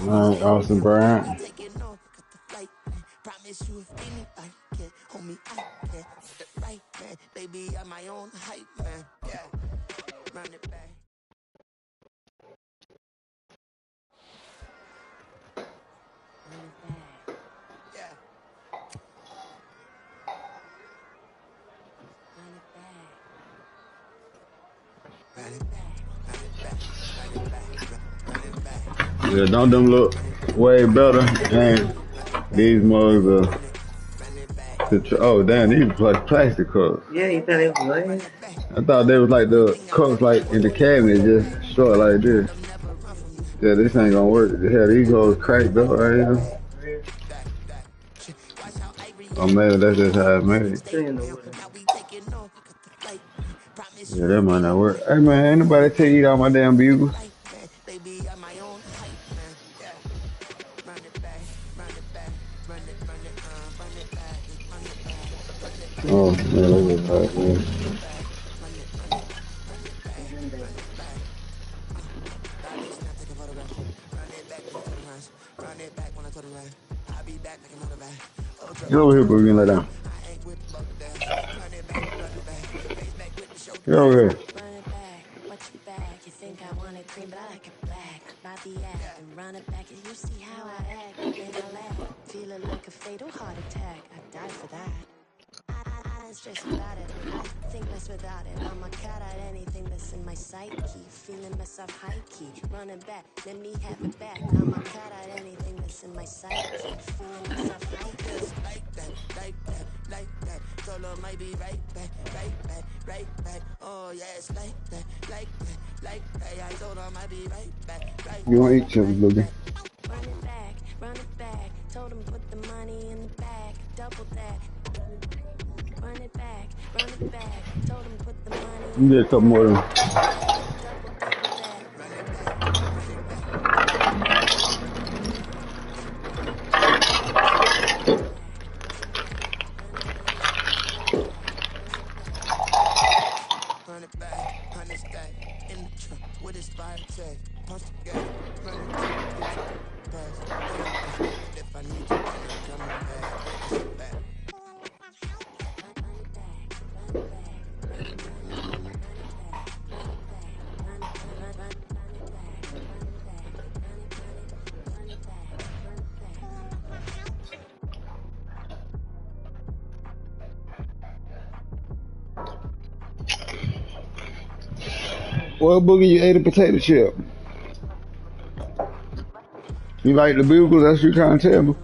Alright, Austin Bryant. Yeah, don't them look way better? And these mugs are. Oh damn, these like plastic cups. Yeah, you thought it was. I thought they was like the cups like in the cabinet, just short like this. Yeah, this ain't gonna work. Yeah, these hoes cracked up right here. Oh man, that's just how it's made. Yeah, that might not work. Hey man, ain't nobody tell you eat all my damn bugles. Oh man, look at that, man. Get over here, boogie, and lay down. Get over here. Run it back and you see how I act. Then I laugh, feeling like a fatal heart attack. I die for that. I ain't stressed about it. I think less without it. I'm a cat at anything that's in my psyche. Feeling myself high key. Running back, let me have it back. I'm a cat at anything that's in my psyche. Feeling myself high key. Like that, like that, like that. Solo might be right back, right back, right back. Oh yeah, it's like that, like that, like that. I told him I'd be right back, right back. You want to eat something, Boogie? Run it back, run it back. Told him put the money in the bag, double that. Run it back, run it back. Told him put the money. You get a couple more of them. Double that. Run it back, run it back. Run it back, 100 stack in the truck with his fire tag. Punch the gas, run it to the pass. If I need you, I'm coming back. That's it back. Well, Boogie, you ate a potato chip. You like the bugles? That's what you're trying to tell me.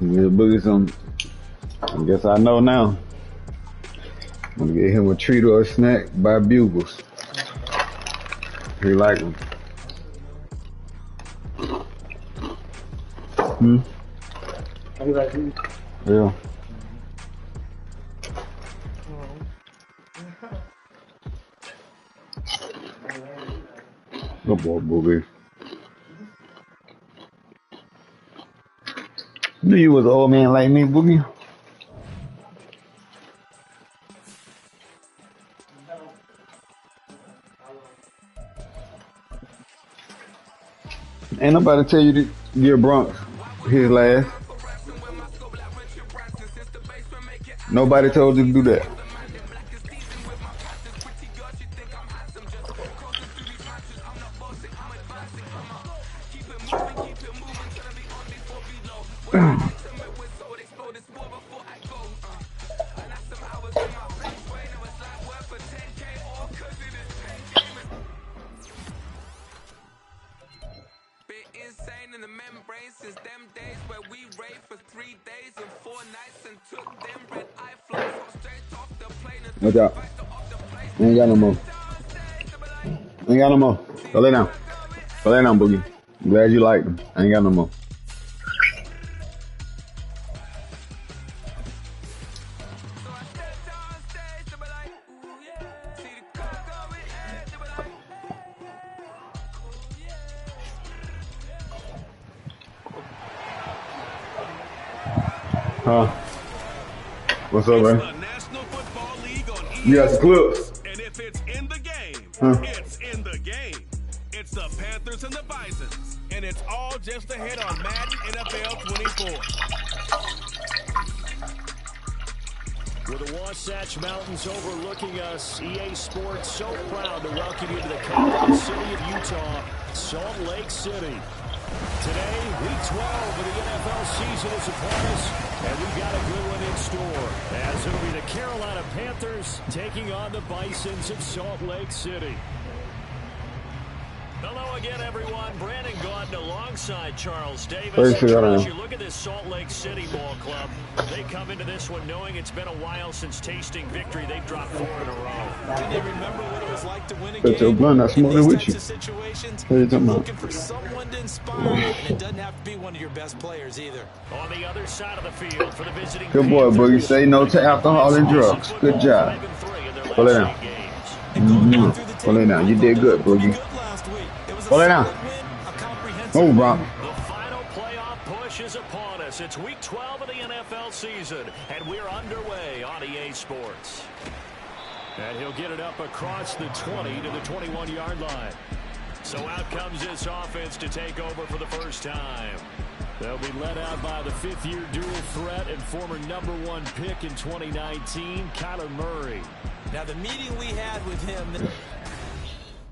Yeah, Boogie some. I guess I know now. I'm gonna get him a treat or a snack by Bugles. He like them. Hmm? You like these? Yeah. Good boy, Boogie. Knew you was an old man like me, Boogie. Ain't nobody tell you to give Bronx his last. Nobody told you to do that. Watch out. I ain't got no more. I ain't got no more. Go lay down. Go lay down, Boogie. I'm glad you liked them. I ain't got no more. Huh? What's up, man? You got the clips? And if it's in the game, Huh? it's in the game. It's the Panthers and the Bisons. And it's all just ahead on Madden NFL 24. With the Wasatch Mountains overlooking us, EA Sports so proud to welcome you to the capital city of Utah, Salt Lake City. Today, week 12 of the NFL season is upon us, and we've got a good one in store, as it'll be the Carolina Panthers taking on the Bisons of Salt Lake City. Hello again, everyone. Brandon Gaudin alongside Charles Davis. Charles, you look at this Salt Lake City ball club. They come into this one knowing it's been a while since tasting victory. They've dropped 4 in a row. Do they remember what it was like to win a But your game? blunt, that's more In than these with you. types of situations, What are you you're talking looking about? for someone to inspire you, and it doesn't have to be one of your best players either. On the other side of the field for the visiting Good boy, Panthers, Boogie. Say no to alcohol and drugs. Good job. 5-3 in their Go lay last down. 8 games. Go lay down. You did good, Boogie. Go lay down. Move, Brock. The final playoff push is upon us. It's week 12 of the NFL season, and we're underway on EA Sports. And he'll get it up across the 20 to the 21-yard line. So out comes this offense to take over for the first time. They'll be led out by the fifth-year dual threat and former #1 pick in 2019, Kyler Murray. Now, the meeting we had with him...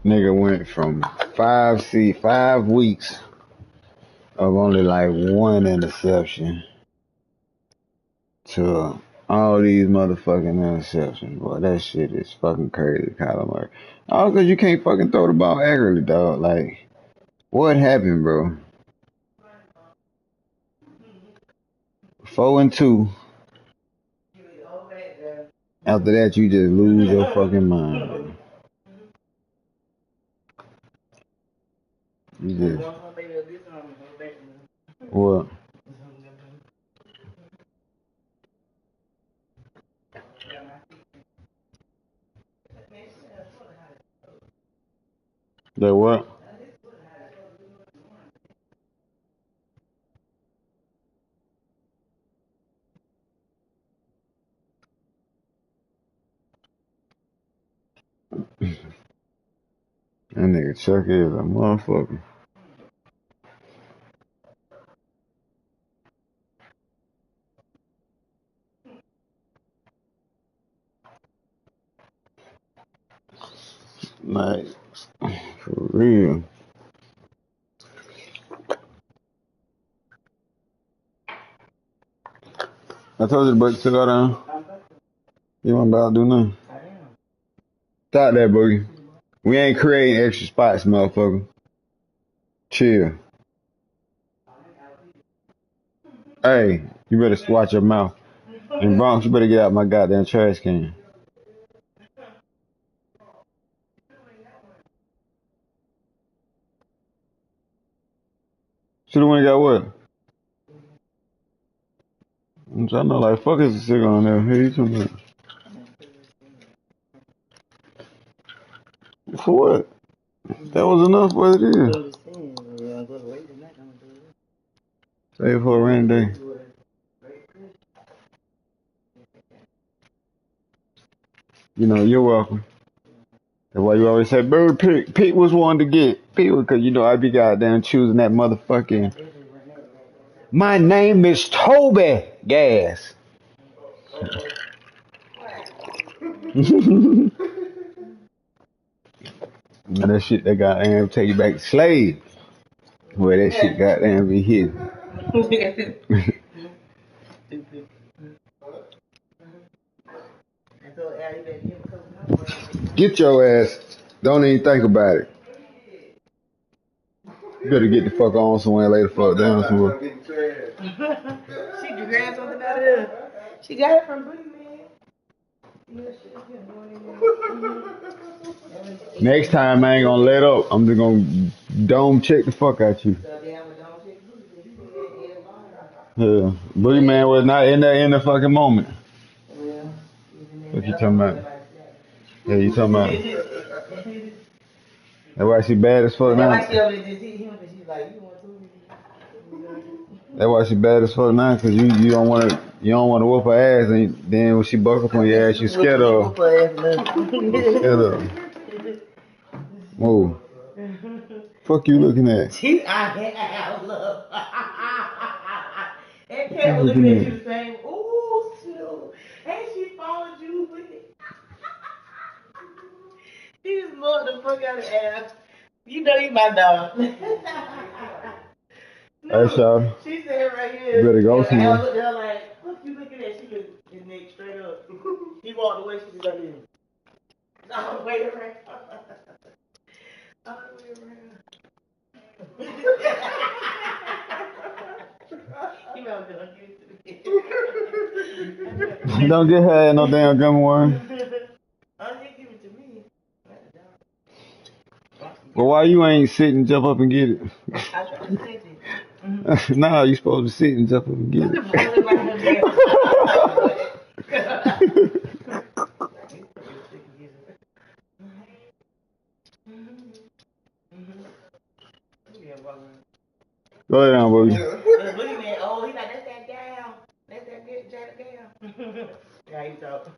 Nigga went from 5 weeks of only like 1 interception to all these motherfucking interceptions. Boy, that shit is fucking crazy, Kyler Murray. All because you can't fucking throw the ball accurately, dog. Like, what happened, bro? 4-2. After that, you just lose your fucking mind, bro. You just... What? That what? That nigga Chuck is a motherfucker. Like, for real. I told you to break the cigar down. You want about to do nothing. Stop that, Boogie. We ain't creating extra spots, motherfucker. Chill. Hey, you better watch your mouth. And Bronx, you better get out my goddamn trash can. Should've went and got what? I'm trying to like, fuck is the cigar on there? Here you talking about? For what? That was enough for it is. Save for a rainy day. You know, you're welcome. That's why you always say, Bird Pete. Pete was one to get. Pete was, cause you know I be goddamn choosing that motherfucking. My name is Toby Gas. Man, that shit that goddamn take you back to slave. Where that shit goddamn be hidden. Get your ass. Don't even think about it. You better get the fuck on somewhere and lay the fuck down somewhere. She grabbed something out of there. She got it from Booty Man. Next time I ain't gonna let up. I'm just gonna dome check the fuck out you. Yeah, Boogeyman was not in the fucking moment. What you talking about? Yeah, you talking about? That's why she bad as fuck now. That's why she bad as fuck now, cause you don't wanna whoop her ass, and then when she buck up on your ass, you scared of her. Scared of her. Move. Fuck you looking at? I love. And What Kat you was looking looking at at? you the same. Ooh, shoot. And she followed you with it. She just mugged the fuck out of ass. You know you my dog. No, Hey, Shaw. she said right here. You better go And I somewhere. looked at her like, what you looking at? She just his neck straight up. He walked away. She just like this. All the way around. All the way around. You know I'm gonna give it to me. Don't get her no damn gummy worm. Oh, you give it to me. Well, why you ain't sit and jump up and get it? I tried to sit it. Nah, you supposed to sit and jump up and get it. Go ahead down, baby. Look at that. Oh, he's like, that's that gal. That's that Jada gal. Yeah, he talk.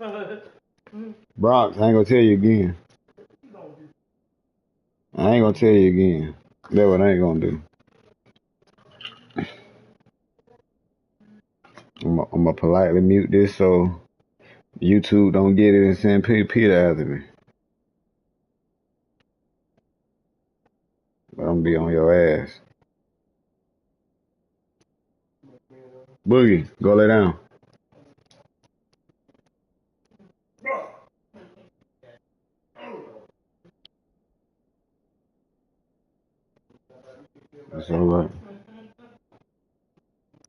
Bronx, I ain't gonna tell you again. I ain't gonna tell you again. That's what I ain't gonna do. I'm gonna politely mute this so YouTube don't get it and send Peter after me. But I'm gonna be on your ass. Boogie, go lay down. It's alright.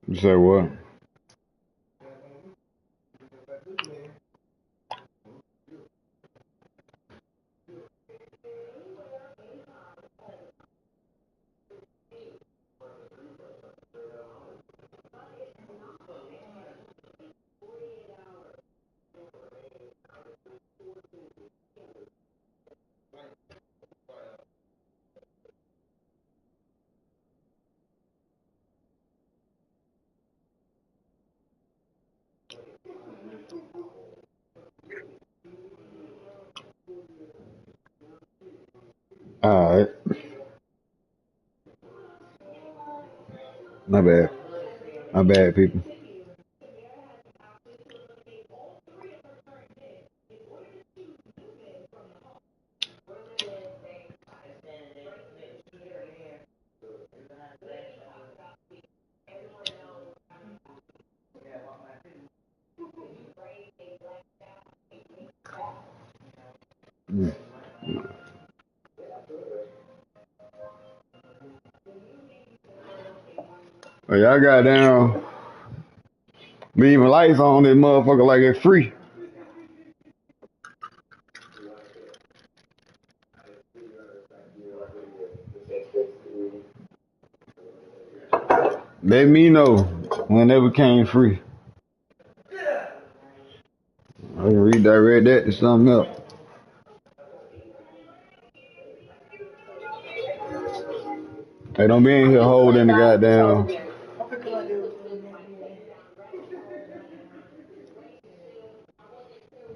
You say what? Alright. My bad. My bad, people. Mm. Oh, y'all got down leaving lights on this motherfucker like it's free. Let me know when it became free. I can redirect that to something else. Hey, don't be in here holding the goddamn.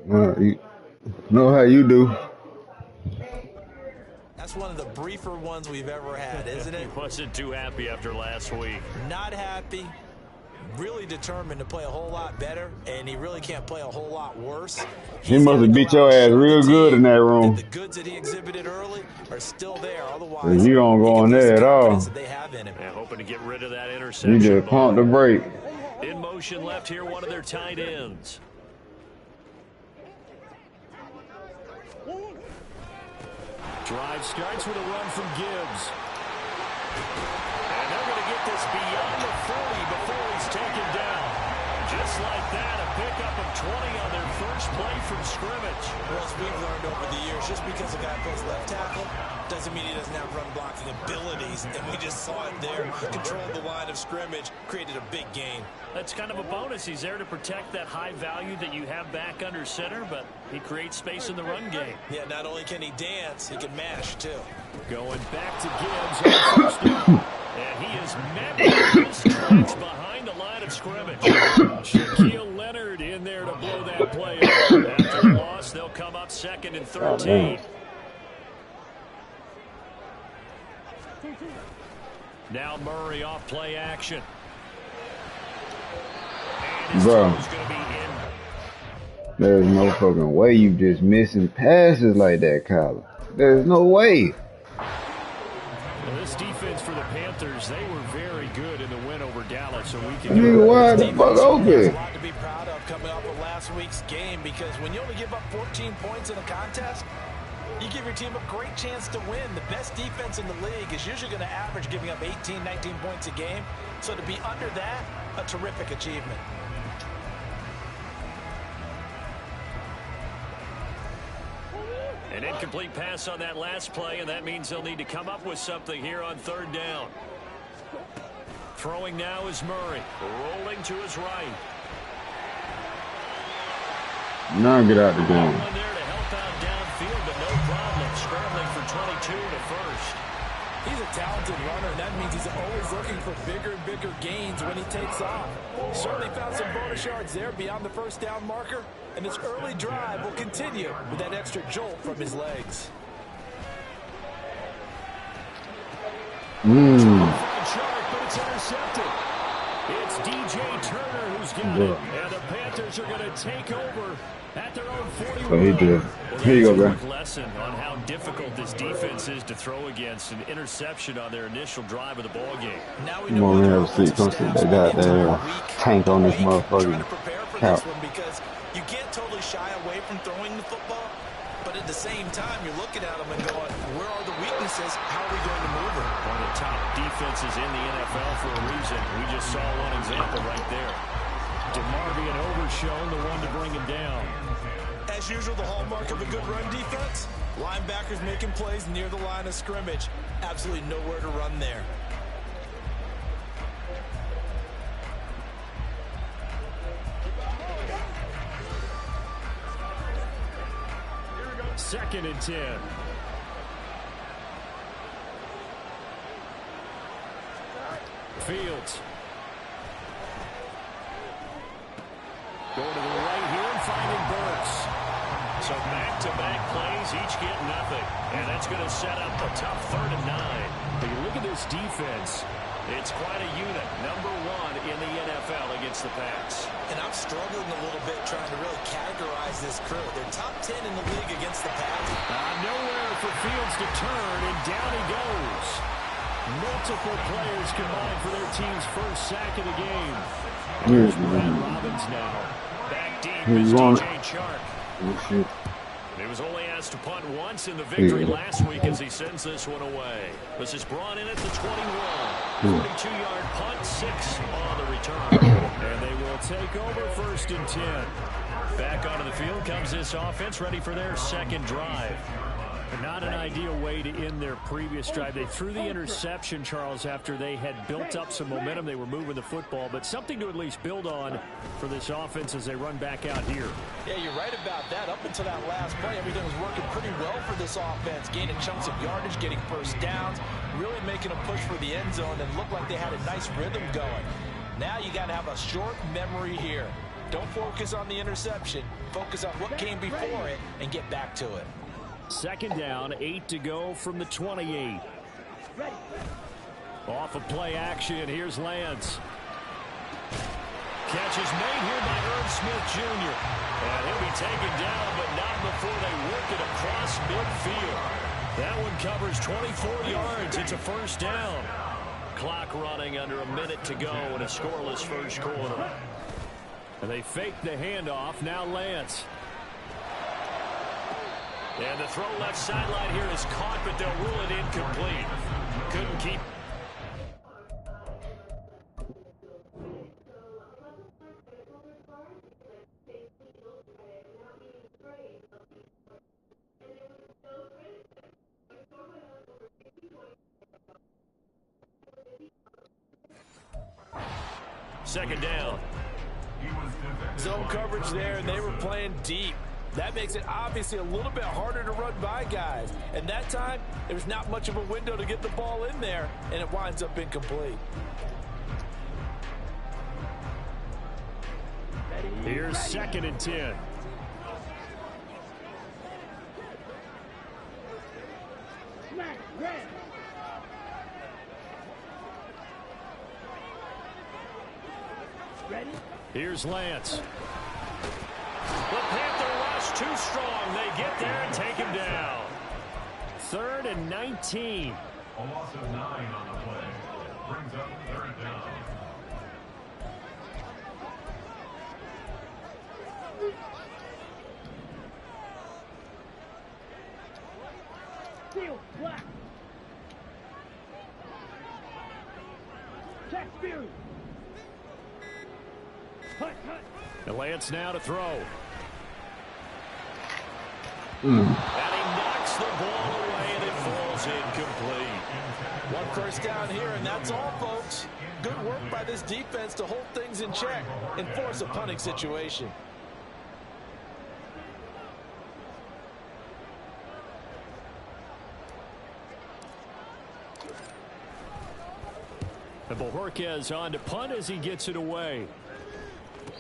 You know how you do. That's one of the briefer ones we've ever had, isn't it? He wasn't too happy after last week. Not happy. Really determined to play a whole lot better, and he really can't play a whole lot worse. He must have beat your ass real good in that room. The goods that he exhibited early are still there. Otherwise, You don't go in there at all. that they have in him. Yeah, hoping to get rid of that interception. You just pumped the brake. In motion left here, one of their tight ends. Drive starts with a run from Gibbs. And they're going to get this beyond the 40 before he's taken down. Just like that, a pickup of 20 on their first first play from scrimmage. Well, as we've learned over the years, just because a guy plays left tackle doesn't mean he doesn't have run blocking abilities. And we just saw it there. Controlled the line of scrimmage, created a big gain. That's kind of a bonus. He's there to protect that high value that you have back under center, but he creates space in the run game. Yeah, not only can he dance, he can mash, too. Going back to Gibbs on first down. And he is met with his tracks behind the line of scrimmage. Shaquille Leonard in there to blow that play up. After the loss, they'll come up 2nd and 13. Now Murray off play action. Bro, there's no fucking way you just missing passes like that, Kyler. There's no way. Well, this defense for the Panthers, they were very good in the win over Dallas. So we can Nigga, why the fuck open? There's a lot to be proud of coming off of last week's game, because when you only give up 14 points in a contest, you give your team a great chance to win. The best defense in the league is usually going to average giving up 18, 19 points a game. So to be under that, a terrific achievement. An incomplete pass on that last play, and that means they'll need to come up with something here on 3rd down. Throwing now is Murray, rolling to his right. Now get out the game. One there to help out downfield, but no problem. Scrambling for 22 to first. He's a talented runner, and that means he's always looking for bigger and bigger gains when he takes off. Certainly found some bonus yards there beyond the first down marker, and this early drive will continue with that extra jolt from his legs. Sharp, but it's intercepted. It's DJ Turner who's got it, and the Panthers are going to take over at their own 41. So he did. Here you go, bro. A lesson on how difficult this defense is to throw against. An interception on their initial drive of the ball game. Now we Come know on, the man, see, come see, they got that tank on this motherfucker. This one because you can't totally shy away from throwing the football, but at the same time, you're looking at them and going, where are the weaknesses? How are we going to move them? One of the top defenses in the NFL for a reason. We just saw one example right there. DeMarvion Overshown, the one to bring him down. As usual, the hallmark of a good run defense, linebackers making plays near the line of scrimmage. Absolutely nowhere to run there. Second and 10. Fields. Going to the right here and finding Burks. So back-to-back plays, each get nothing. And that's going to set up a tough 3rd and 9. But you look at this defense, it's quite a unit. Number 1 in the NFL against the pass. And I'm struggling a little bit trying to really categorize this crew. They're top 10 in the league against the pass. Nowhere for Fields to turn, and down he goes. Multiple players combined for their team's first sack of the game. Here's Brad Robbins now. Back deep is DJ Chark. He was only asked to punt once in the victory last week as he sends this one away. This is brought in at the 21. 42-yard punt, 6 on the return. And they will take over 1st and 10. Back onto the field comes this offense, ready for their second drive. Not an ideal way to end their previous drive. They threw the interception, Charles, after they had built up some momentum. They were moving the football, but something to at least build on for this offense as they run back out here. Yeah, you're right about that. Up until that last play, everything was working pretty well for this offense, gaining chunks of yardage, getting first downs, really making a push for the end zone, and looked like they had a nice rhythm going. Now you got to have a short memory here. Don't focus on the interception. Focus on what came before it and get back to it. 2nd down, 8 to go from the 28. Off of play action, here's Lance. Catch is made here by Irv Smith Jr. And he'll be taken down, but not before they work it across midfield. That one covers 24 yards. It's a 1st down. Clock running under a minute to go in a scoreless 1st quarter. And they fake the handoff. Now Lance. And the throw left sideline here is caught, but they'll rule it incomplete. Couldn't keep. Second down. Zone coverage there, and they were playing deep. That makes it obviously a little bit harder to run by guys. And that time, there's not much of a window to get the ball in there, and it winds up incomplete. Here's 2nd and 10. Here's Lance. The Panther rush too strong. They get there and take him down. 3rd and 19. A loss of 9 on the play. Brings up 3rd down. Steel, black. Check Fury. The Lance now to throw. And he knocks the ball away, and it falls incomplete. 1 first down here, and that's all, folks. Good work by this defense to hold things in check and force a punting situation. And Bojorquez on to punt as he gets it away.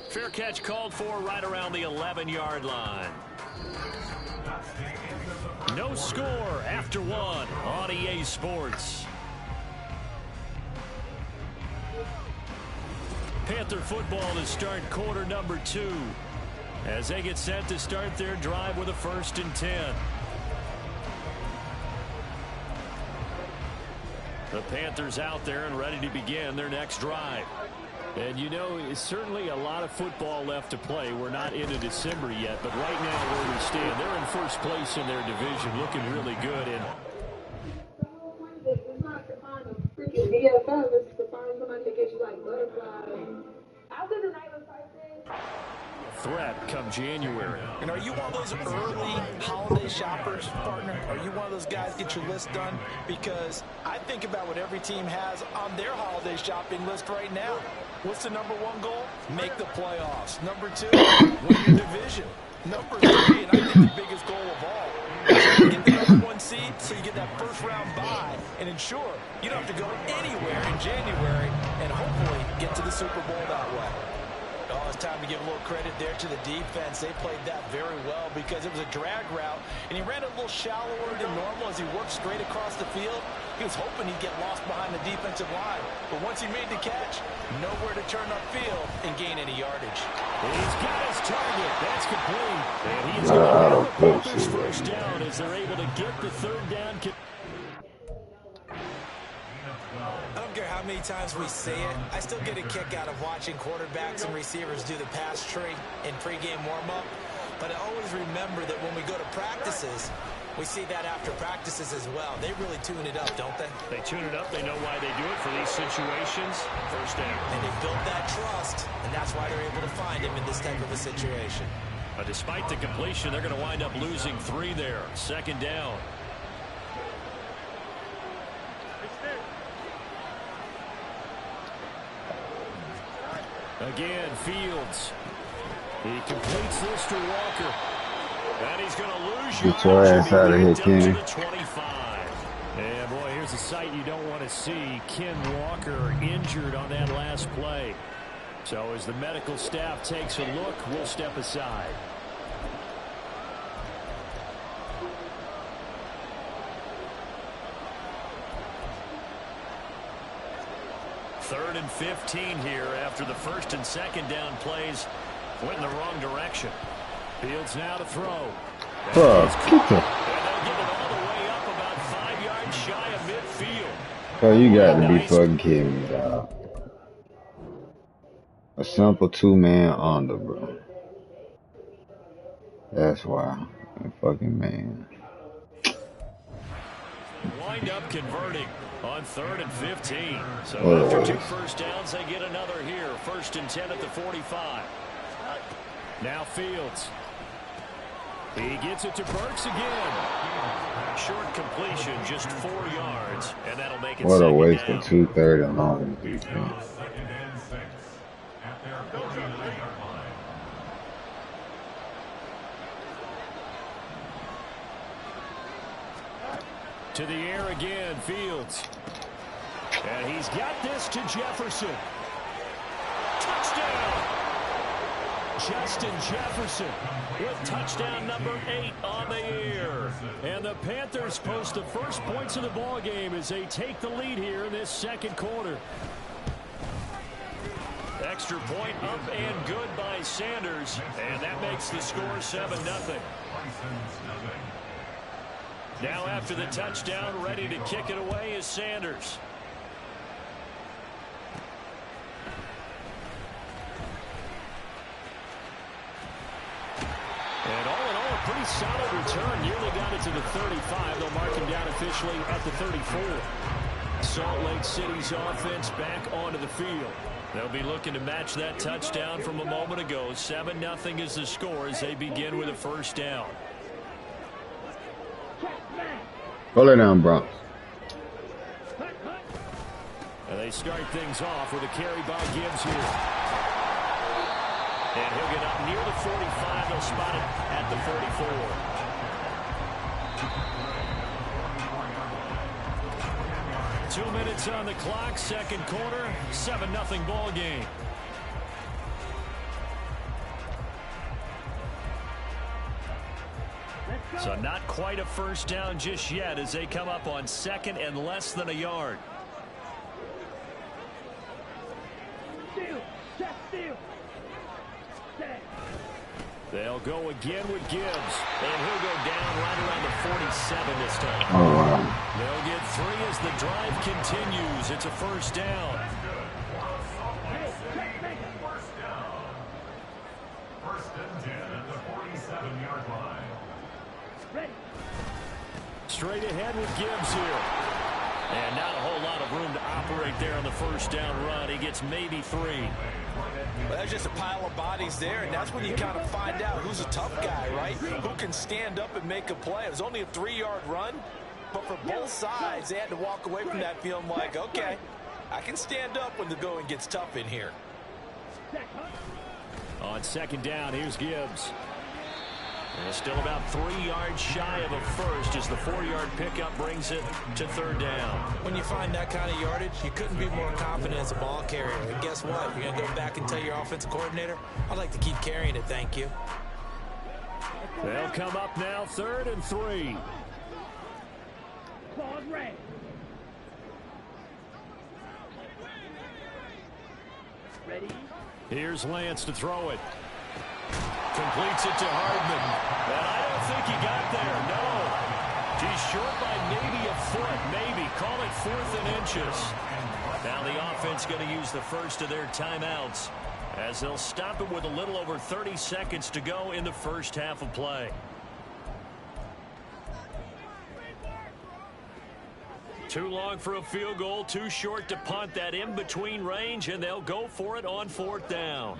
Fair catch called for right around the 11-yard line. No score after 1 on EA Sports. Panther football to start quarter number 2 as they get set to start their drive with a 1st and 10. The Panthers out there and ready to begin their next drive. And you know, it's certainly a lot of football left to play. We're not into December yet, but right now where we stand, they're in 1st place in their division, looking really good. And it's not to find a freaking DFL, it's to find somebody that gets you like butterflies. After the night was like this. Threat come January. And are you one of those early holiday shoppers, partner? Are you one of those guys get your list done? Because I think about what every team has on their holiday shopping list right now. What's the number 1 goal? Make the playoffs. Number 2, win your division. Number 3, and I think the biggest goal of all, is get the number 1 seed so you get that 1st round bye and ensure you don't have to go anywhere in January and hopefully get to the Super Bowl that way. Oh, it's time to give a little credit there to the defense. They played that very well because it was a drag route, and he ran a little shallower than normal as he worked straight across the field. He was hoping he'd get lost behind the defensive line, but once he made the catch, nowhere to turn upfield and gain any yardage. He's got his target. That's complete. And he's going to have the Panthers 1st down as they're able to get the 3rd down. I don't care how many times we say it, I still get a kick out of watching quarterbacks and receivers do the pass tree in pregame warm-up. But I always remember that when we go to practices, we see that after practices as well. They really tune it up, don't they? They tune it up. They know why they do it for these situations. 1st down. And they built that trust, and that's why they're able to find him in this type of a situation. Despite the completion, they're going to wind up losing 3 there. 2nd down. Again, Fields. He completes this to Walker. And he's going to lose you. Get your ass out of here, Kenny. 25. And boy, here's a sight you don't want to see. Ken Walker injured on that last play. So as the medical staff takes a look, we'll step aside. Third and 15 here after the 1st and 2nd down plays went in the wrong direction. Fields now to throw. And they'll get it all the way up about 5 yards shy of midfield. Oh, you got to be fucking kidding me, dog. A simple 2-man under, bro. That's why. Fucking man. Wind up converting on 3rd and 15. So after 2 first downs, they get another here. 1st and 10 at the 45. Now Fields. He gets it to Burks again. Short completion, just 4 yards, and that'll make it what a 2nd waste down. of 2 third and long defense. To the air again, Fields. And he's got this to Jefferson. Touchdown! Justin Jefferson with touchdown number 8 on the year. And the Panthers post the first points of the ball game as they take the lead here in this second quarter. Extra point up and good by Sanders. And that makes the score 7-0. Now after the touchdown, ready to kick it away is Sanders. And all in all, a pretty solid return. Nearly got it to the 35. They'll mark him down officially at the 34. Salt Lake City's offense back onto the field. They'll be looking to match that touchdown from a moment ago. 7-0 is the score as they begin with a first down. Roll it down, Bronx. And they start things off with a carry by Gibbs here. And he'll get up near the 45. They'll spot it at the 34. 2 minutes on the clock, second quarter, 7-0 ball game. So not quite a first down just yet as they come up on second and less than a yard. They'll go again with Gibbs, and he'll go down right around the 47 this time. Oh, wow. They'll get 3 as the drive continues. It's a first down. First and 10 at the 47-yard line. Straight ahead with Gibbs here. And not a whole lot of room to operate there on the first down run. He gets maybe 3. Well, there's just a pile of bodies there, and that's when you kind of find out who's a tough guy, right? Who can stand up and make a play. It was only a 3-yard run, but for both sides, they had to walk away from that feeling like, okay, I can stand up when the going gets tough in here. On second down, here's Gibbs. And still about 3 yards shy of a first as the 4-yard pickup brings it to third down. When you find that kind of yardage, you couldn't be more confident as a ball carrier. And guess what? You're going to go back and tell your offensive coordinator, I'd like to keep carrying it, thank you. They'll come up now, 3rd and 3. Ready? Here's Lance to throw it. Completes it to Hardman. And I don't think he got there, no. He's short by maybe a foot, maybe. Call it 4th and inches. Now the offense going to use the first of their timeouts as they'll stop it with a little over 30 seconds to go in the first half of play. Too long for a field goal, too short to punt. That in-between range, and they'll go for it on 4th down.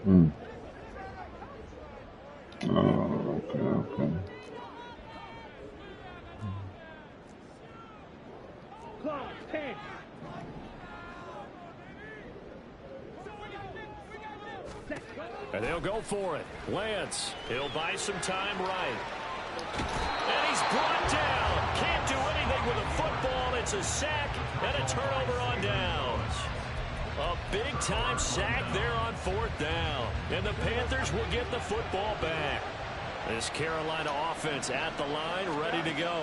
Oh, okay. Clock, 10. And they'll go for it. Lance, he'll buy some time right. And he's brought down. Can't do anything with a football. It's a sack and a turnover on downs. A big-time sack there on 4th down. And the Panthers will get the football back. This Carolina offense at the line, ready to go.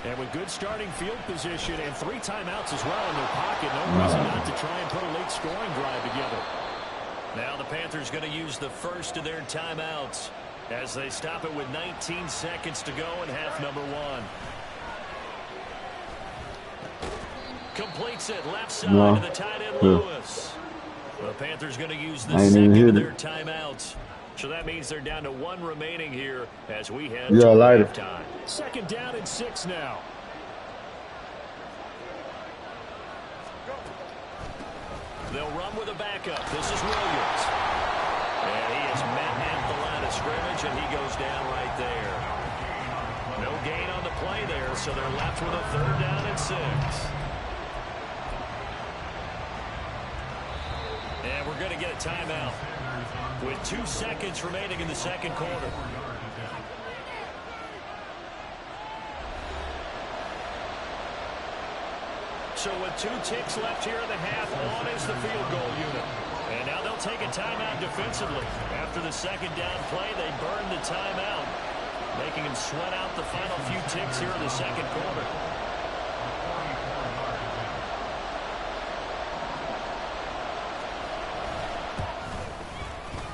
And with good starting field position and 3 timeouts as well in their pocket, no reason not to try and put a late scoring drive together. Now the Panthers going to use the first of their timeouts as they stop it with 19 seconds to go in half number 1. Completes it left side to the tight end Lewis. The Panthers going to use the second of their timeouts. So that means they're down to 1 remaining here as we head to halftime. Second down and 6 now. They'll run with a backup. This is Williams. And he is met at the line of scrimmage, and he goes down right there. No gain on the play there, so they're left with a 3rd down and 6. And we're going to get a timeout with 2 seconds remaining in the second quarter. So with 2 ticks left here in the half, on is the field goal unit. And now they'll take a timeout defensively. After the second down play, they burn the timeout, making them sweat out the final few ticks here in the second quarter.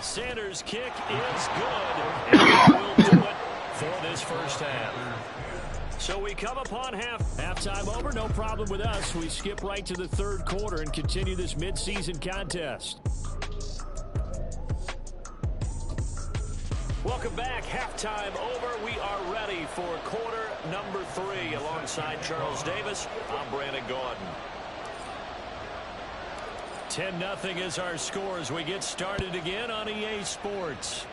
Sanders' kick is good, and that will do it for this first half. So we come upon halftime over. No problem with us. We skip right to the third quarter and continue this midseason contest. Welcome back. Halftime over. We are ready for quarter number 3. Alongside Charles Davis, I'm Brandon Gordon. 10-0 is our score as we get started again on EA Sports.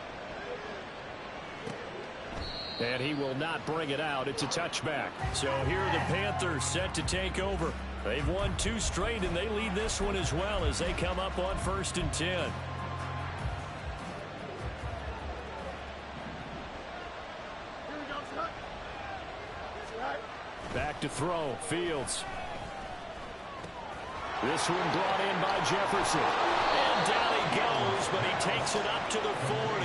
And he will not bring it out. It's a touchback. So here are the Panthers set to take over. They've won 2 straight, and they lead this one as well as they come up on 1st and 10. Back to throw. Fields. This one brought in by Jefferson. And down he goes, but he takes it up to the 40.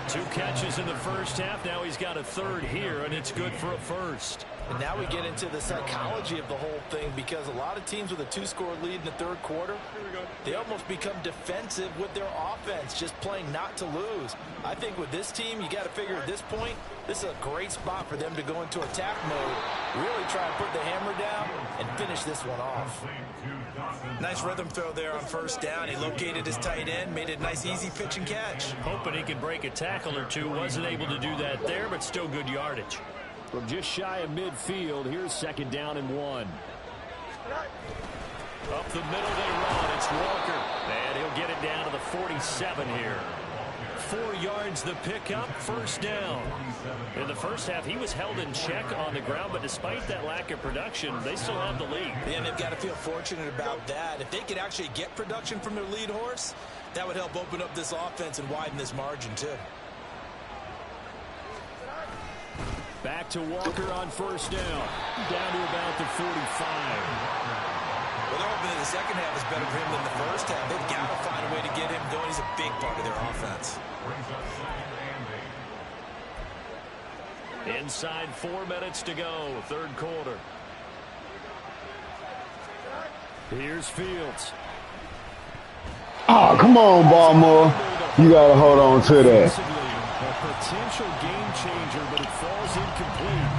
2 catches in the first half. Now he's got a 3rd here, and it's good for a 1st. And now we get into the psychology of the whole thing, because a lot of teams with a 2-score lead in the third quarter, they almost become defensive with their offense, just playing not to lose. I think with this team, you got to figure at this point, this is a great spot for them to go into attack mode, really try and put the hammer down and finish this one off. Nice rhythm throw there on 1st down. He located his tight end, made it a nice easy pitch and catch. Hoping he could break a tackle or 2. Wasn't able to do that there, but still good yardage. From just shy of midfield, here's 2nd down and 1. Up the middle they run. It's Walker. And he'll get it down to the 47 here. 4 yards the pickup, 1st down. In the first half, he was held in check on the ground, but despite that lack of production, they still have the lead. And they've got to feel fortunate about that. If they could actually get production from their lead horse, that would help open up this offense and widen this margin too. Back to Walker on 1st down. Down to about the 45. Well, they're hoping that the second half is better for him than the first half. They've got to find a way to get him going. He's a big part of their offense. Inside 4 minutes to go, third quarter. Here's Fields. Oh, come on, Baltimore. You got to hold on to that. A potential game changer, but it falls incomplete.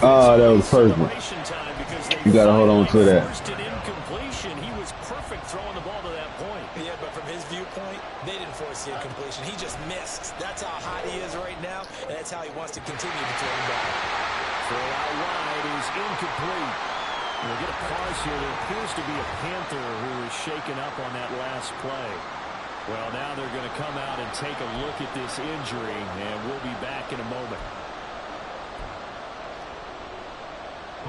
Oh, that was perfect. You got to hold on to that. First and incompletion. He was perfect throwing the ball to that point. Yeah, but from his viewpoint, they didn't force the incompletion. He just missed. That's how hot he is right now, and that's how he wants to continue to throw the ball. Throw out wide is incomplete. We'll get a pause here. There appears to be a Panther who is shaken up on that last play. Well, now they're going to come out and take a look at this injury, and we'll be back in a moment.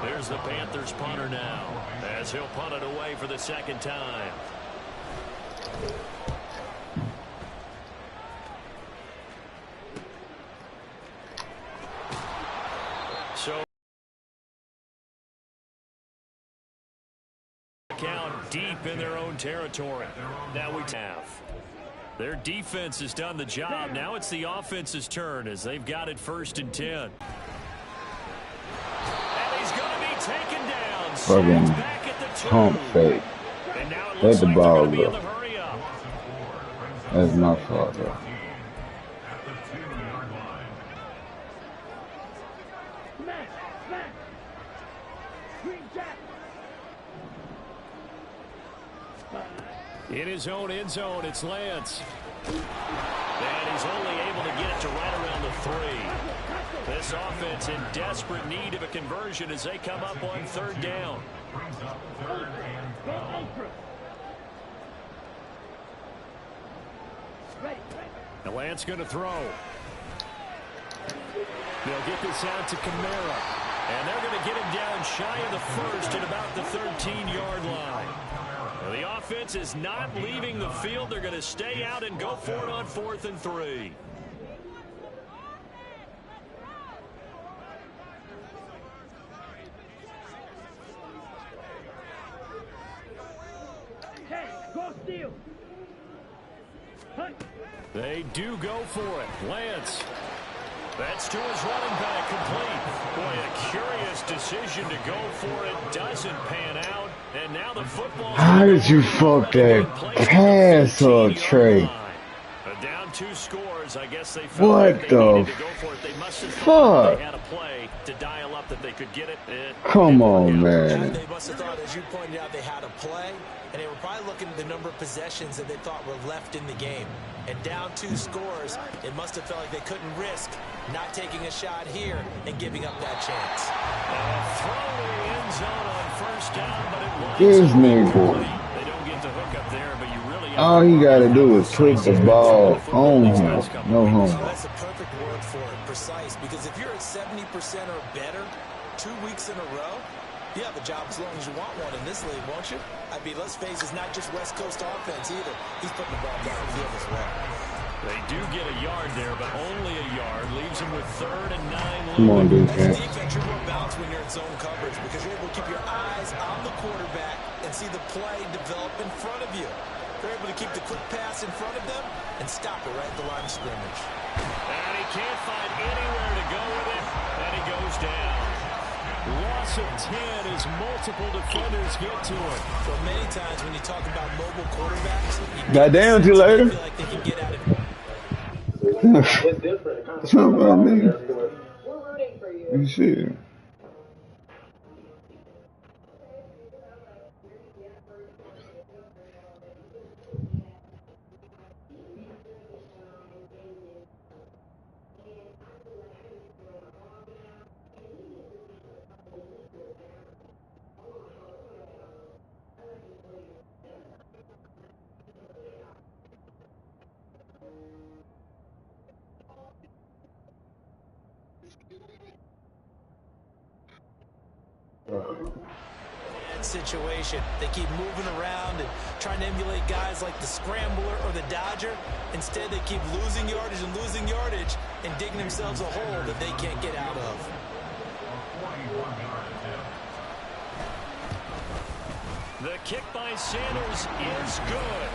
There's the Panthers punter now, as he'll punt it away for the 2nd time. So, count deep in their own territory. Now we have. Their defense has done the job. Now it's the offense's turn as they've got it 1st and 10. And he's going to be taken down. Fucking back at the 2. pump fake. And now it Let looks the like ball they're going to be in go. the hurry up. That's my fault, though. At the 2-yard line. Smack. Green jack. In his own end zone, it's Lance. And he's only able to get it to right around the 3. This offense in desperate need of a conversion as they come up on 3rd down. Brings up 3rd and goal. Now Lance going to throw. They'll get this out to Kamara. And they're going to get him down shy of the 1st at about the 13-yard line. Well, the offense is not leaving the field. They're going to stay out and go for it on 4th and 3. They do go for it. Lance. That's to his running back, complete. Boy, a curious decision to go for it. Doesn't pan out. And now the football. How did you fuck that pass up, Trey? Down 2 scores. I guess they felt What like they the needed to go for it. They must have thought they had a play to dial up that they could get it. Come on, man. They must have thought, as you pointed out, they had a play, and they were probably looking at the number of possessions that they thought were left in the game. And down 2 scores, it must have felt like they couldn't risk not taking a shot here and giving up that chance. Throw to the end zone on first down, but it was This nigga. They don't get the hook up there, but you really All he gotta do is put the ball on him. No homo. That's a perfect word for it, precise, because if you're at 70% or better 2 weeks in a row, you have a job as long as you want one in this league, won't you? I mean, let's face it, it's not just West Coast offense either. He's putting the ball downfield as well. They do get a yard there, but only a yard. Leaves him with 3rd and 9. Come on, dude. As a defense, you're more balanced when you're in zone coverage because you're able to keep your eyes on the quarterback and see the play develop in front of you. They're able to keep the quick pass in front of them and stop it right at the line of scrimmage. And he can't find anywhere to go with it, and he goes down. Loss of 10 as multiple defenders get to him. So many times when you talk about mobile quarterbacks, Got down to you later. feel like they can get out of It's different. Something about me. We're rooting for you. You see. situation. They keep moving around and trying to emulate guys like the Scrambler or the Dodger. Instead, they keep losing yardage and digging themselves a hole that they can't get out of. The kick by Sanders is good.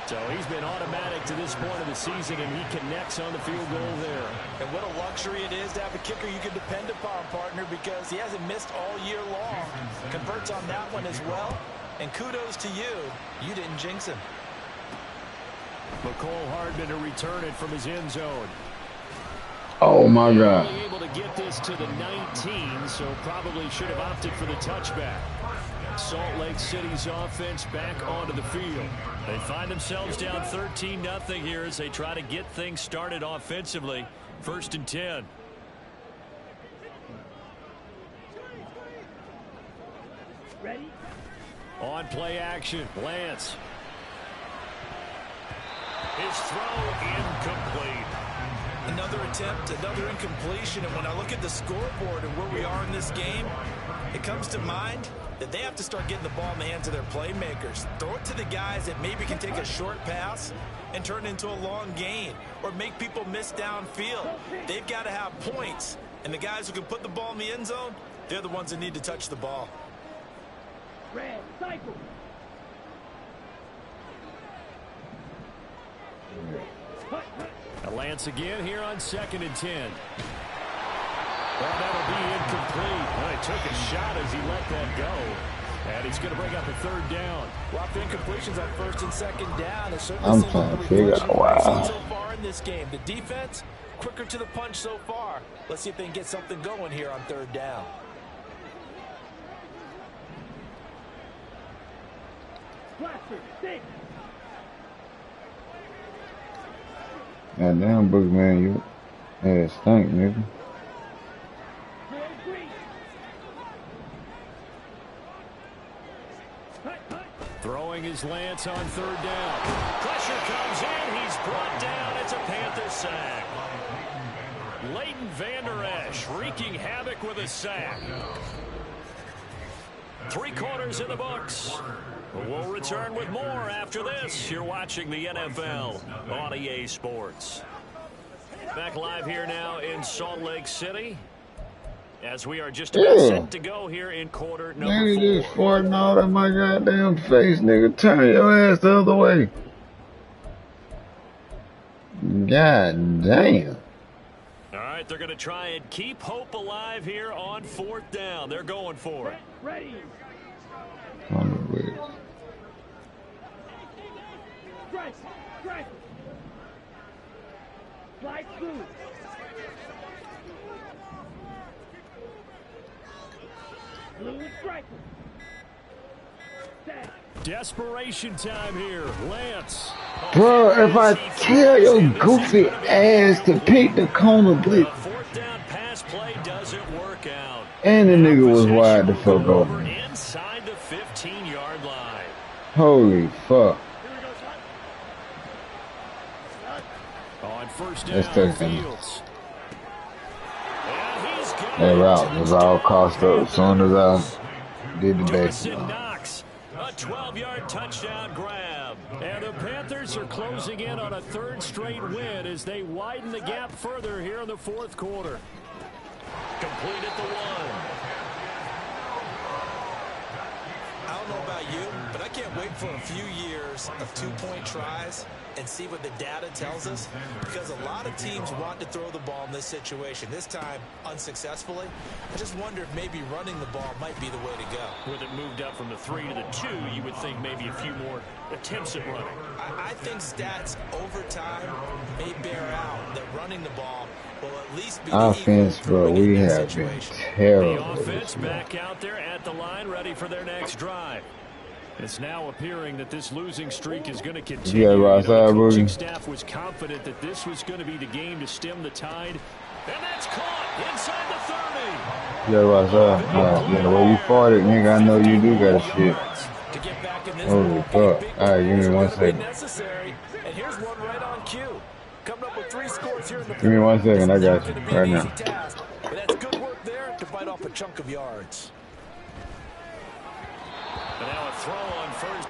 So he's been automatic to this point of the season, and he connects on the field goal there. And what a luxury it is to have a kicker you can depend upon, partner, because he hasn't missed all year long. Converts on that one as well. And kudos to you. You didn't jinx him. McCole Hardman to return it from his end zone. Oh, my God. Able to get this to the 19, so probably should have opted for the touchback. Salt Lake City's offense back onto the field. They find themselves down 13-0 here as they try to get things started offensively. 1st and 10. Ready? On play action, Lance. His throw incomplete. Another attempt, another incompletion. And when I look at the scoreboard and where we are in this game, it comes to mind that they have to start getting the ball in the hands of their playmakers. Throw it to the guys that maybe can take a short pass and turn it into a long gain or make people miss downfield. They've got to have points. And the guys who can put the ball in the end zone, they're the ones that need to touch the ball. Red, cycle. Lance again here on 2nd and 10. Well, that'll be incomplete. Well, he took a shot as he let that go. And he's going to bring up a 3rd down. Well, after incompletions on 1st and 2nd down, it certainly I'm seems trying like to a figure reflection out of what we've why. seen so far in this game. The defense, quicker to the punch so far. Let's see if they can get something going here on 3rd down. Blaster, stick. Goddamn, Boogeyman, you ass stink, nigga. Red, green. Hut, hut. Throwing his Lance on 3rd down. Pressure comes in. He's brought down. It's a Panther sack. Leighton Vander Esch wreaking havoc with a sack. 3 quarters in the books. We'll return with more after this. You're watching the NFL on EA Sports. Back live here now in Salt Lake City as we are just about set to go here in quarter number 4. Nigga just farting out of my goddamn face, nigga. Turn your ass the other way. God damn. All right, they're going to try and keep hope alive here on 4th down. They're going for it. Ready. On the way. Strike. Strike. Slide through. Blue striker. Set. Desperation time here. Lance. Bro, if I tell your goofy ass to pick the corner, The but 4th down pass play doesn't work out. and the Now nigga was possession wide the will fuck go over open. inside the 15-yard line. Holy fuck. On 1st That's down, taken. Fields. And he's got That it. route was all cost up as soon as I did the Dawson basic. Knox, a 12-yard touchdown grab. And the Panthers are closing in on a 3rd straight win as they widen the gap further here in the 4th quarter. Complete at the 1. I don't know about you, but I can't wait for a few years of 2-point tries and see what the data tells us, because a lot of teams want to throw the ball in this situation. This time, unsuccessfully. I just wonder if maybe running the ball might be the way to go. With it moved up from the 3 to the 2, you would think maybe a few more attempts at running. I think stats over time may bear out that running the ball will at least be the Offense, equal bro, throwing in we that have been situation. terrible. The This offense year. back out there at the line, ready for their next drive. It's now appearing that this losing streak is going to continue. Yeah, right The side, coaching Boogie. staff was confident that this was going to be the game to stem the tide. And that's caught inside the 30. Yeah, right side. Yeah, the way you farted, nigga, I know you do got shit. To get back in this Holy ball fuck. game, big Alright, give me plays are 1 gonna be second. necessary. And here's one right on cue. Coming up with 3 scores here in the Give me 1 second, I got you. It's not gonna be Right an now. easy task, but that's good work there to bite off a chunk of yards. And now a throw on 1st.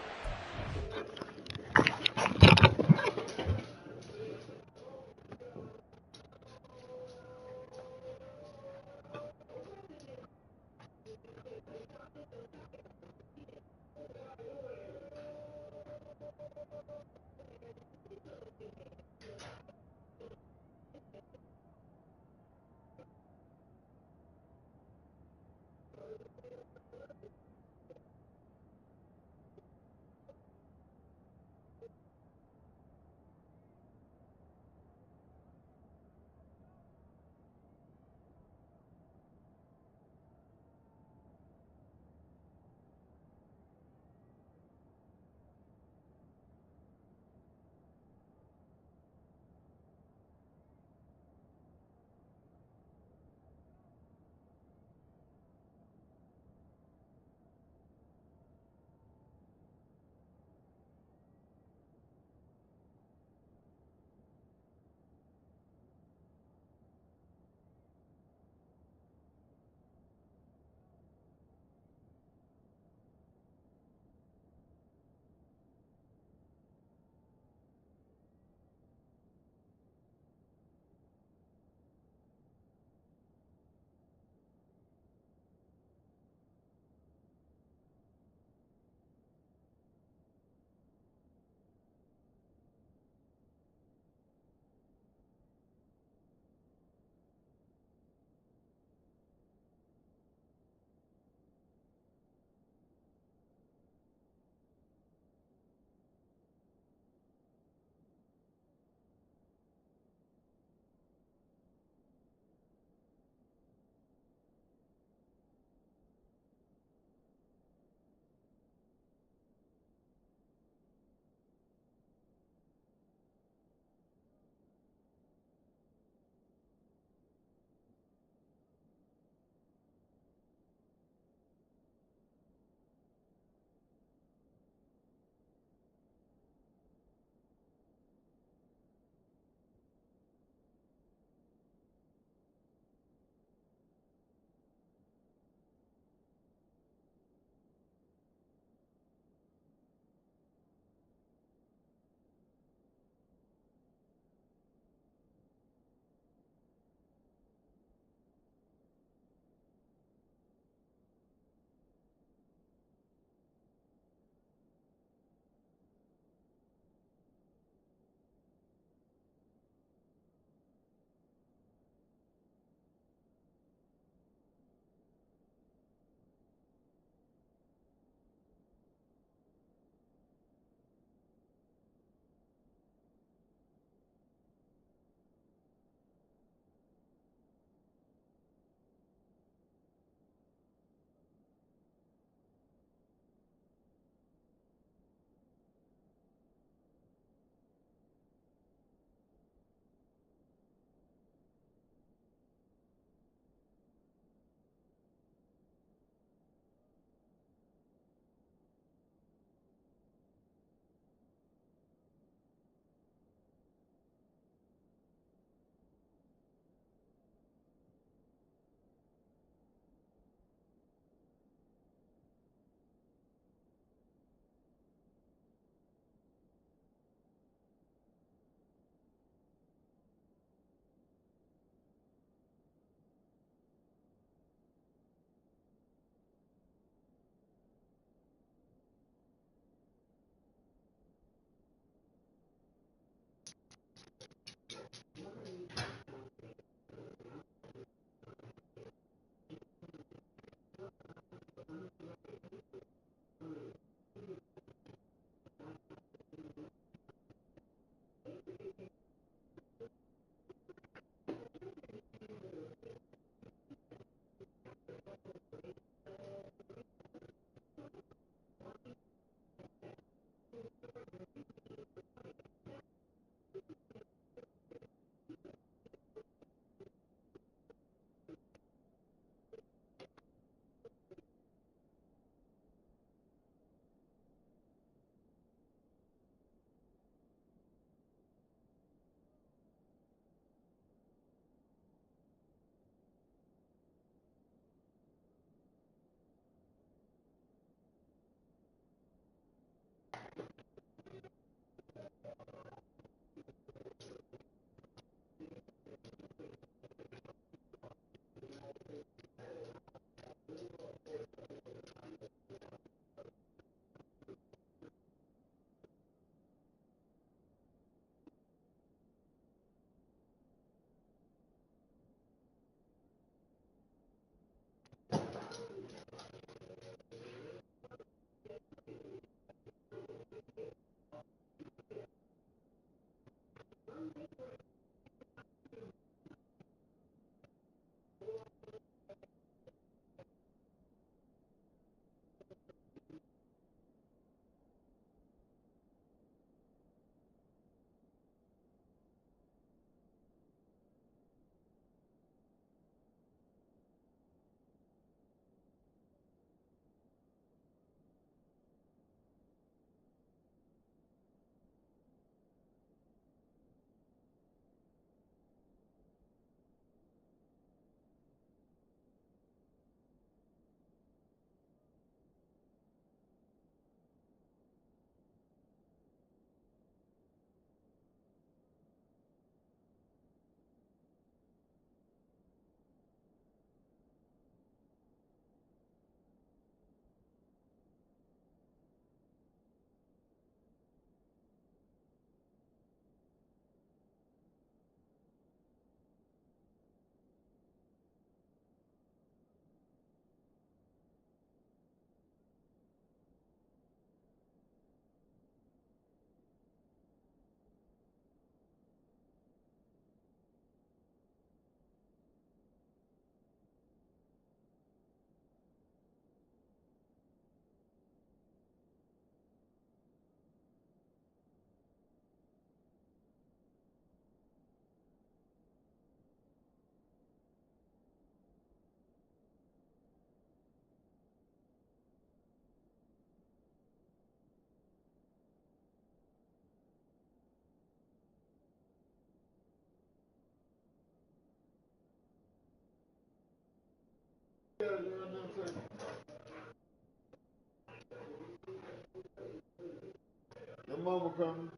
mama coming.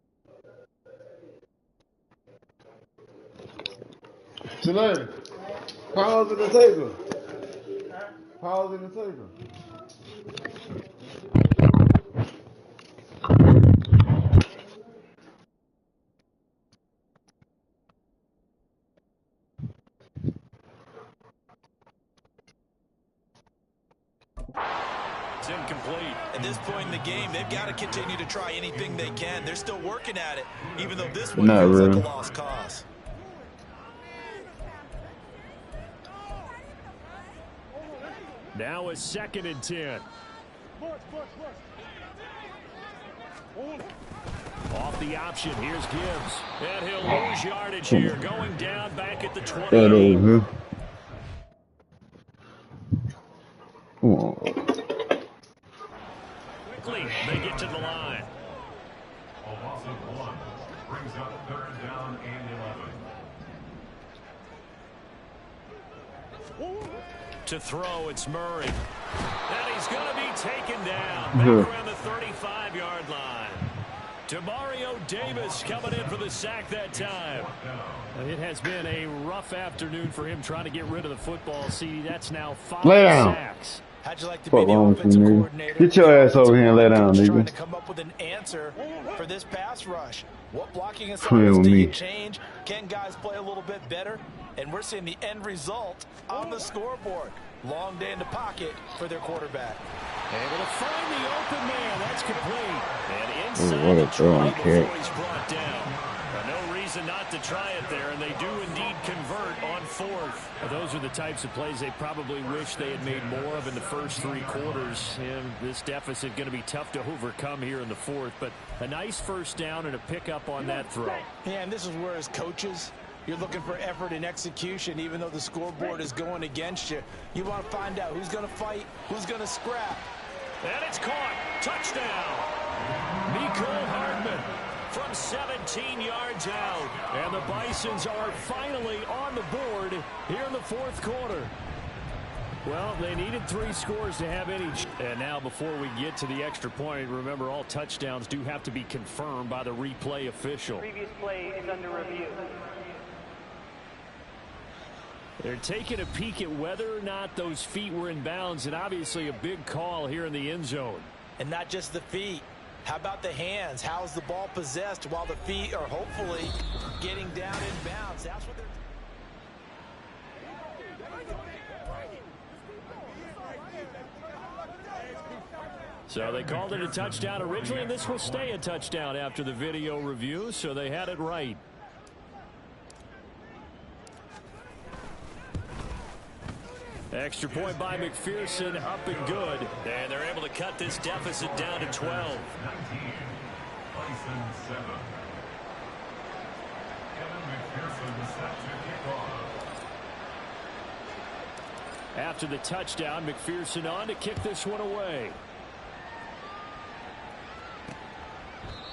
Tonight, pause in the table. Pause in the table. It's incomplete. At this point in the game, they've got to continue to try anything they can. They're still working at it, even though this one Not feels really. like a lost cause. Now a 2nd and 10. Off the option, here's Gibbs. And he'll lose yardage here, going down back at the 28. Right over here. Come on. Quickly, they get to the line. A loss of 1 brings up 3rd down and 11. To throw, it's Murray. And he's going to be taken down back around the 35-yard line. Demario Davis coming in for the sack that time. It has been a rough afternoon for him trying to get rid of the football. See, that's now 5 sacks. How'd you like to be the offensive coordinator? Get your ass over here and lay down, Trying to nigga. come up with an answer for this pass rush. What blocking assignments do you change? Can guys play a little bit better? And we're seeing the end result on the scoreboard. Long day in the pocket for their quarterback. Able to find the open man. That's complete. And inside what a the throwing try kick. before he's brought down. No reason not to try it there, and they do indeed convert on 4th. Those are the types of plays they probably wish they had made more of in the first 3 quarters. And this deficit going to be tough to overcome here in the 4th, but a nice first down and a pickup on that throw. Yeah, and this is where, as coaches, you're looking for effort and execution, even though the scoreboard is going against you. You want to find out who's going to fight, who's going to scrap. And it's caught. Touchdown. Mecole Hardman from 17 yards out. And the Bisons are finally on the board here in the 4th quarter. Well, they needed 3 scores to have any. And now before we get to the extra point, remember all touchdowns do have to be confirmed by the replay official. Previous play is under review. They're taking a peek at whether or not those feet were in bounds, and obviously a big call here in the end zone. And not just the feet. How about the hands? How is the ball possessed while the feet are hopefully getting down in bounds? That's what they're... So they called it a touchdown originally, and this will stay a touchdown after the video review, so they had it right. Extra point by McPherson, up and good. And they're able to cut this deficit down to 12. 19. Bison 7. Kevin McPherson set to kick off. After the touchdown, McPherson on to kick this one away.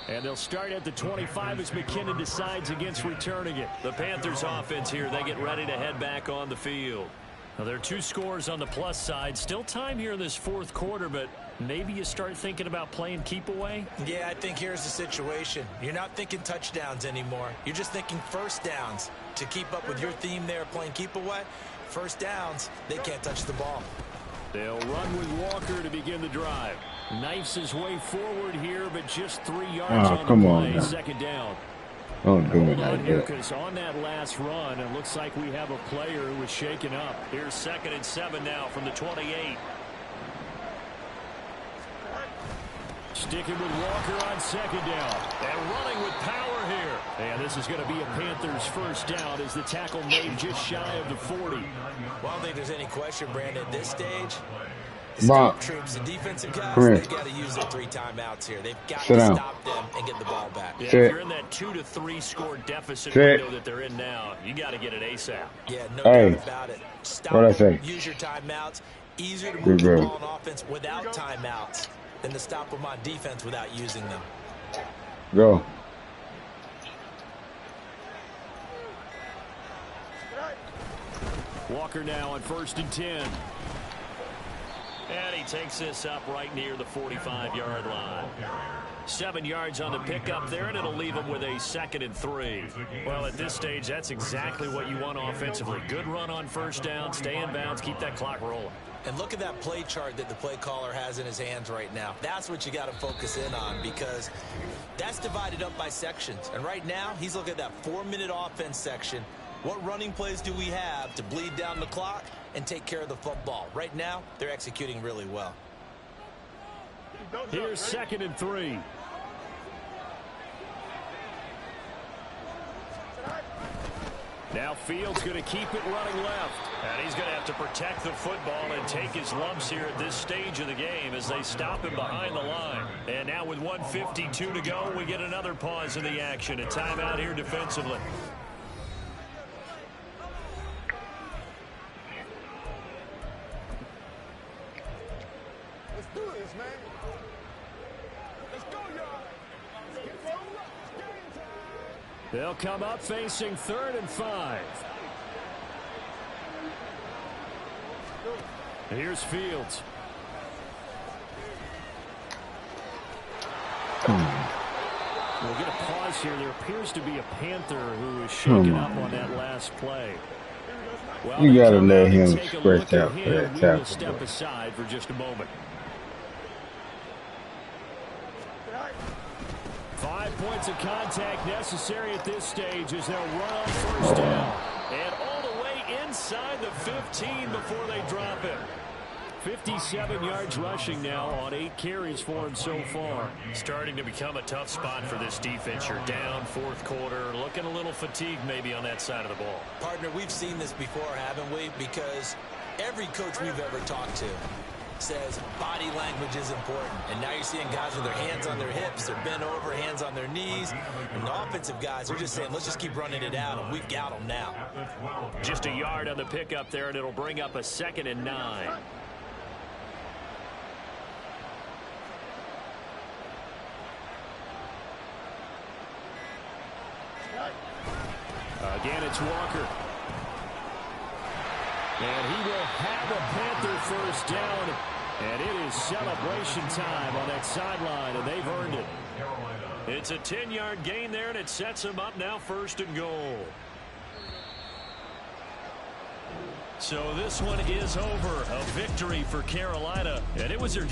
And they'll start at the 25 as McKinnon decides against returning it. The Panthers offense here, they get ready to head back on the field. Now, there are 2 scores on the plus side. Still time here in this 4th quarter, but maybe you start thinking about playing keep away? Yeah, I think here's the situation. You're not thinking touchdowns anymore. You're just thinking first downs. To keep up with your theme there, playing keep away, first downs, they can't touch the ball. They'll run with Walker to begin the drive. Knifes his way forward here, but just 3 yards on the play. Now. 2nd down. Don't do it Hold on like here, that. because on that last run, it looks like we have a player who was shaken up. Here's 2nd and 7 now from the 28. Sticking with Walker on 2nd down. And running with power here. And this is going to be a Panthers first down as the tackle made just shy of the 40. Well, I don't think there's any question, Brandon, at this stage, the Mark. stop troops, the defensive guys, Come here. they've got to use their 3 timeouts here. They've got Sit to down. stop them and get the ball back. Yeah, Sit. if you're in that 2 to 3 score deficit Sit. window that they're in now, you got to get it ASAP. Yeah, no Hey. doubt about it. Stop What'd I them, say? use your timeouts. Easier to Good move the girl. ball on offense without timeouts than to stop them on defense without using them. Go. Walker now on 1st and 10. And he takes this up right near the 45-yard line. 7 yards on the pickup there, and it'll leave him with a 2nd and 3. Well, at this stage, that's exactly what you want offensively. Good run on first down, stay in bounds, keep that clock rolling. And look at that play chart that the play caller has in his hands right now. That's what you got to focus in on, because that's divided up by sections. And right now, he's looking at that 4-minute offense section. What running plays do we have to bleed down the clock and take care of the football? Right now, they're executing really well. Here's 2nd and 3. Now Fields going to keep it running left. And he's going to have to protect the football and take his lumps here at this stage of the game as they stop him behind the line. And now with 1:52 to go, we get another pause in the action. A timeout here defensively. Let's do this, man. Let's go, y'all. They'll come up facing 3rd and 5. Here's Fields. We'll get a pause here. There appears to be a Panther who is shaken up on that last play. Well, you gotta let him stretch out for that tackle. tackle. We'll step aside for just a moment. 5 points of contact necessary at this stage as they'll run on first down. And all the way inside the 15 before they drop it. 57 yards rushing now on 8 carries for him so far. Starting to become a tough spot for this defense. You're down 4th quarter, looking a little fatigued maybe on that side of the ball. Partner, we've seen this before, haven't we? Because every coach we've ever talked to says body language is important. And now you're seeing guys with their hands on their hips, they're bent over, hands on their knees. And the offensive guys are just saying, let's just keep running it out, and we've got them now. Just a yard on the pickup there, and it'll bring up a 2nd and 9. Again, it's Walker. And he will have a Panther first down. And it is celebration time on that sideline, and they've earned it. It's a 10-yard gain there, and it sets them up now 1st and goal. So this one is over. A victory for Carolina, and it was their